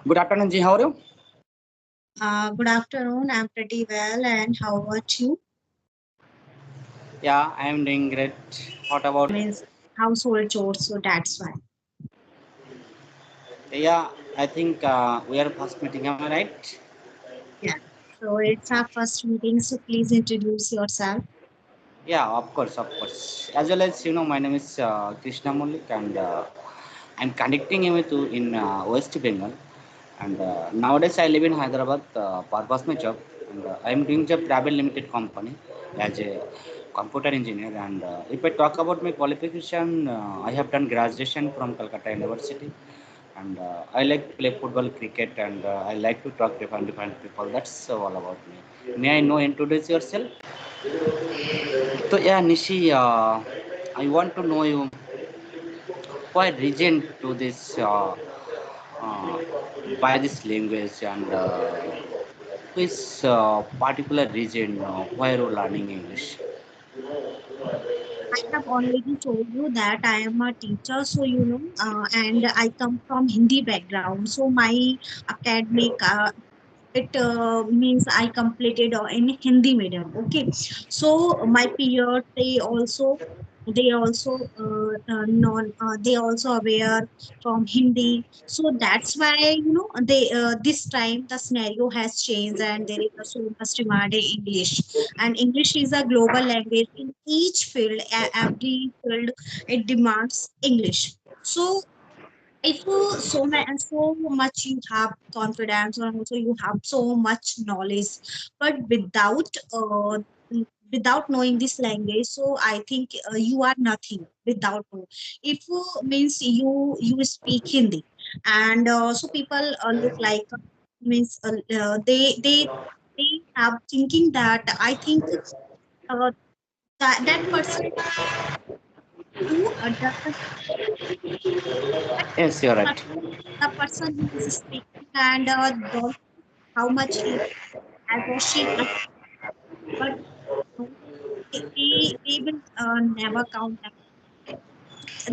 Good afternoon, Ji. How are you? Good afternoon. I'm pretty well, and how about you? Yeah, I am doing great. What about? Means household chores, so that's why. Yeah, I think we are first meeting. Am I right? Yeah. So it's our first meeting, so please introduce yourself. Yeah, of course, of course. As well as my name is Krishna Mullik, and I'm conducting MA2 in West Bengal. And nowadays I live in Hyderabad. Purpose my job, and I'm doing job private limited company as a computer engineer. And if I talk about my qualification, I have done graduation from Calcutta University, and I like to play football, cricket, and I like to talk to different people. That's all about me. May I know introduce yourself? So yeah, Nishi, I want to know you why region to this uh, by this language and which particular region where you're learning English. I have already told you that I am a teacher, so and I come from Hindi background. So my academic it means I completed in Hindi medium. Okay, so my peers they also aware from Hindi. So that's why they this time the scenario has changed and there is a so much demand in English. And English is a global language in each field. Every field it demands English. So if so much you have confidence and also you have so much knowledge, but without knowing this language, so I think you are nothing without know. If means you speak Hindi, and so people look like means they have thinking that I think uh, that person who doesn't Yes, you're right. the person who is speaking and don't how much he has or she has, but no, they will never count that.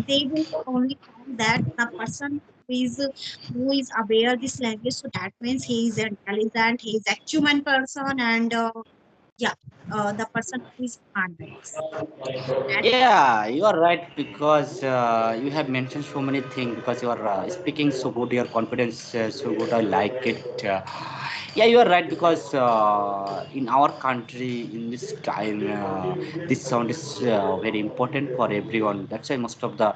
They will only count that the person who is aware this language, so that means he is intelligent, he is acumen person, and yeah, the person who is smart. That Yeah, you are right because you have mentioned so many things because you are speaking so good, your confidence so good. I like it. Yeah, you are right because in our country, in this time, this sound is very important for everyone. That's why most of the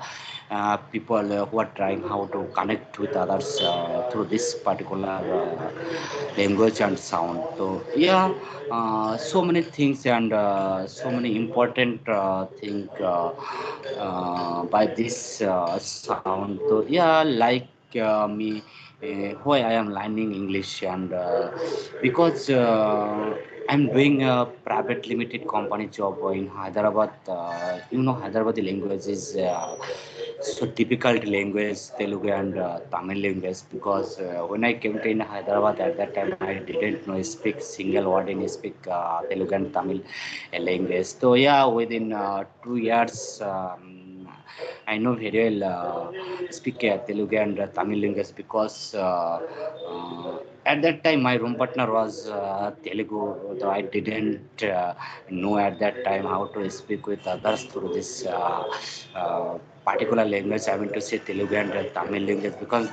people who are trying how to connect with others through this particular language and sound. So yeah, so many things and so many important thing by this sound. So yeah, like me, why I am learning English and because I'm doing a private limited company job in Hyderabad. Hyderabadi language is so difficult language, Telugu and Tamil language, because when I came to in Hyderabad at that time, I didn't know speak single word in speak Telugu and Tamil language. So yeah, within 2 years, I know very well speak Telugu and Tamil language because at that time my room partner was Telugu, though I didn't know at that time how to speak with others through this particular language. I mean to say Telugu and Tamil language because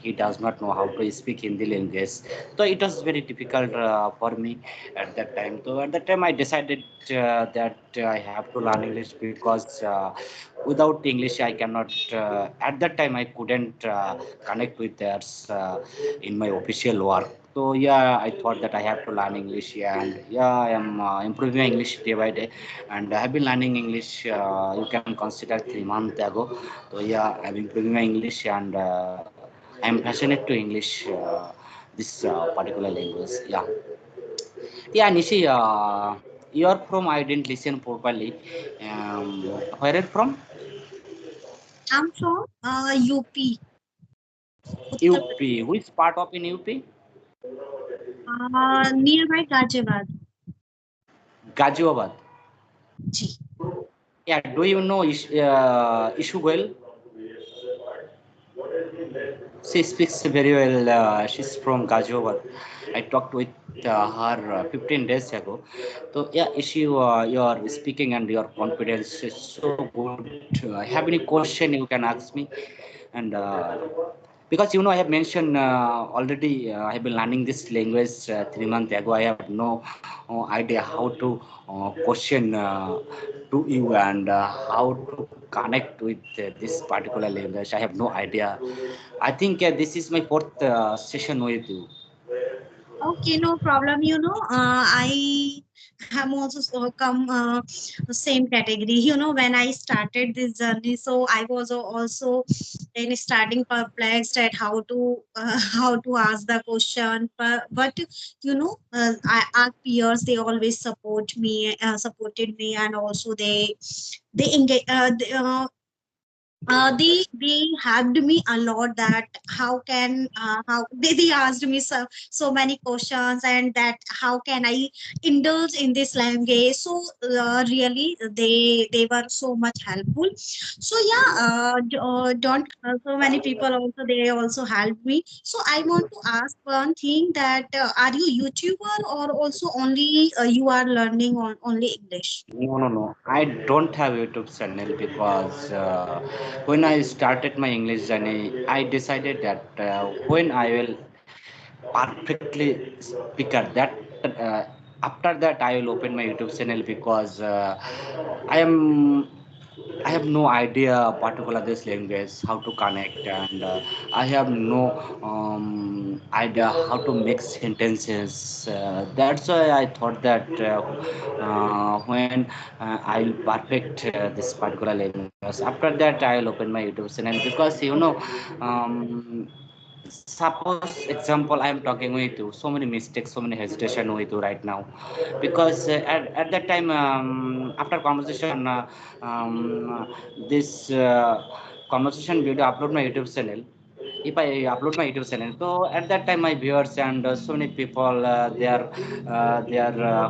he does not know how to speak Hindi language. So it was very difficult for me at that time. So at that time I decided that I have to learn English because without English I cannot. At that time I couldn't connect with others in my official work. So yeah, I thought that I have to learn English, and yeah, I am improving my English day by day, and I have been learning English. You can consider 3 months ago. So yeah, I'm improving my English, and I'm passionate to English. This particular language. Yeah, yeah, Nishi. You are from? I didn't listen properly. Where are you from? I'm from UP, Uttar UP. Which part of in UP? Pradesh, nearby Ghaziabad. Gajiabad. Ji. Yeah, do you know Ishu Goel? She speaks very well. She's from Gajovar. I talked with her 15 days ago. So yeah, issue your speaking and your confidence is so good. Have any question you can ask me, and because you know I have mentioned already. I have been learning this language 3 months ago. I have no idea how to question to you and how to connect with this particular language. I have no idea. I think this is my fourth session with you. Okay, no problem. I am also come the same category. When I started this journey, so I was also in starting perplexed at how to how to ask the question. But our peers they always supported me, and also they engage. They helped me a lot, that how can they asked me so many questions, and that how can I indulge in this language. So really they were so much helpful. So yeah, don't so many people also they also helped me. So I want to ask one thing, that are you YouTuber, or also only you are learning on only English? No, no, no. I don't have YouTube channel because when I started my English journey, I decided that when I will perfectly speaker that uh, after that I will open my YouTube channel because I am I have no idea particular this language how to connect and I have no idea how to make sentences. That's why I thought that when I'll perfect this particular language. After that, I'll open my YouTube channel because you know. Suppose example I am talking with you so many mistakes so many hesitation with you right now because at that time after conversation this conversation video upload my YouTube channel. If I upload my YouTube channel, so at that time my viewers and so many people they are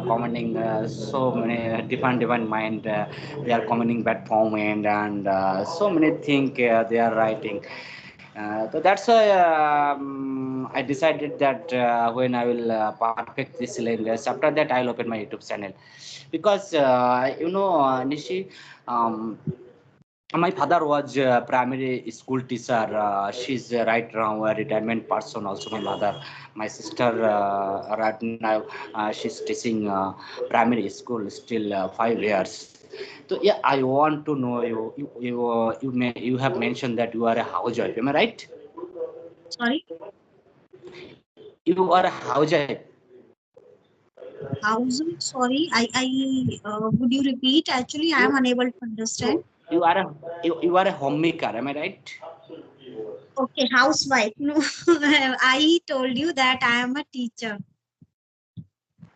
commenting so many different mind. They are commenting bad comment and so many things they are writing. So that's why I decided that when I will perfect this language, after that I'll open my YouTube channel because Nishi. Um, my father was a primary school teacher. She's right now a retirement person. Also, my mother, my sister, right now she's teaching primary school still 5 years. So yeah, I want to know you. You have mentioned that you are a housewife. Am I right? Sorry. You are a housewife. House, sorry, would you repeat? Actually, I am You unable to understand. you are a homemaker. Am I right? Okay, housewife. No, I told you that I am a teacher.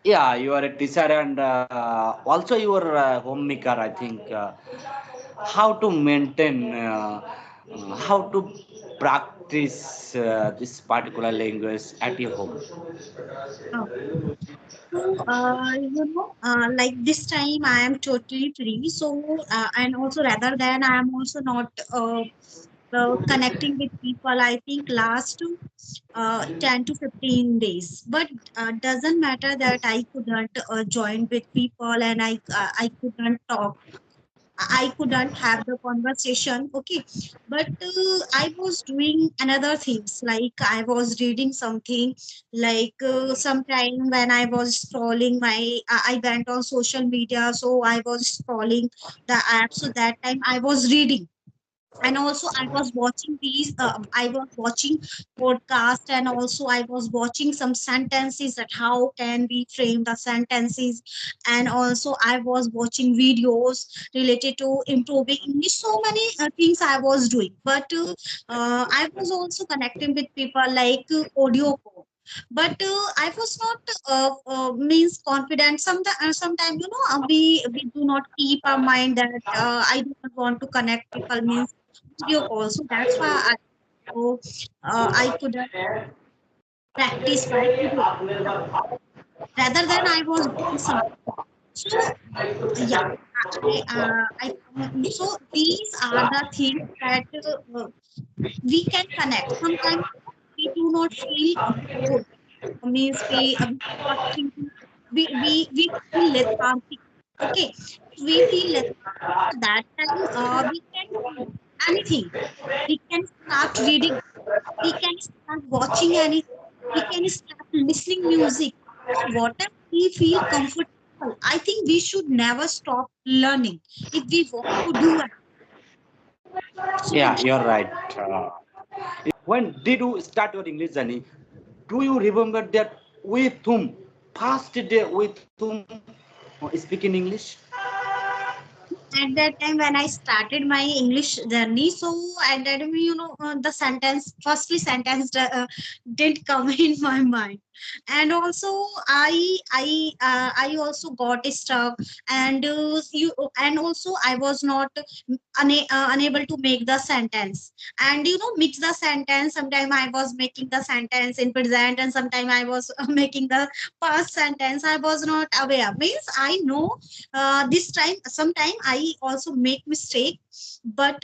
Yeah, you are a teacher and also you are a homemaker. I think how to maintain, how to practice this particular language at your home. Okay. So, like this time I am totally free. So, and also rather than I am also not connecting with people. I think last 10 to 15 days, but doesn't matter that I couldn't join with people, and I couldn't talk. I couldn't have the conversation. Okay, but I was doing another things, like I was reading something, like sometime when I was scrolling I went on social media, so I was scrolling the app. So that time I was reading, and also I was watching I was watching podcast, and also I was watching some sentences, that how can we frame the sentences, and also I was watching videos related to improving English. So many things I was doing, but I was also connecting with people, like audio call. But I was not means confident. Sometimes we do not keep our mind that I do not want to connect people, means video call. So that's why so, I couldn't practice by video call. But rather than I was doing something. So yeah, so these are the things that we can connect. Sometimes we do not feel bored. Means we not thinking, we feel lethargic. Okay, we feel lethargic. So that time we can do anything. We can start reading, we can start watching anything, we can start listening music. So whatever we feel comfortable, I think we should never stop learning if we want to do it. So Yeah, you're right. When did you start your English journey? Do you remember that with whom? Past day with whom speaking English? at that time when I started my English journey, so at that time, the sentence, firstly sentence didn't come in my mind, and also I also got stuck, and and also I was not unable to make the sentence, and mix the sentence. Sometime I was making the sentence in present, and sometime I was making the past sentence. I was not aware. Means I know this time sometime I also make mistake, but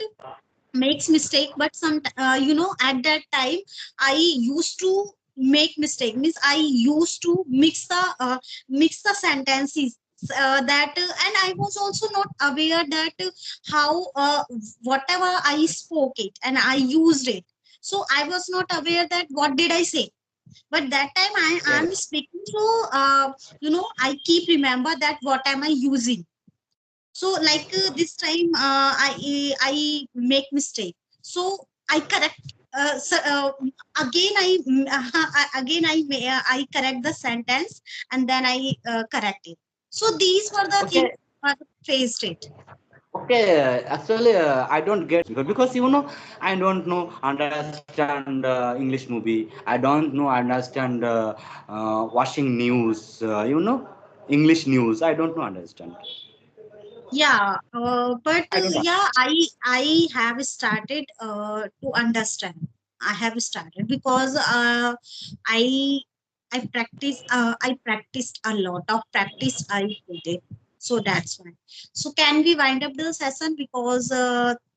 makes mistake, but some at that time I used to make mistake. Means I used to mix the sentences, that and I was also not aware that how whatever I spoke it and I used it, so I was not aware that what did I say. But that time I am Yes. speaking, so I keep remember that what am I using. So like this time I make mistake, so I correct, so, again again I correct the sentence, and then I correct it. So these were the things Okay. I faced it. Okay. Actually, I don't get because I don't know understand English movie. I don't know understand watching news. English news. I don't know understand. Yeah, but I don't. yeah, I have started to understand. I have started because I I practiced a lot of practice. I did it, so that's why. So can we wind up the session because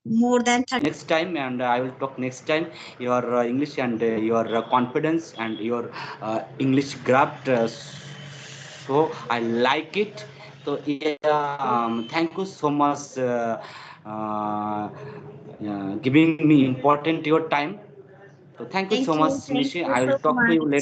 more than 30. Next time, and I will talk next time your English and your confidence and your English graft. So I like it. So yeah, thank you so much uh, giving me important your time. So thank you so much, Thank Nishi. you I so will talk to you much. later.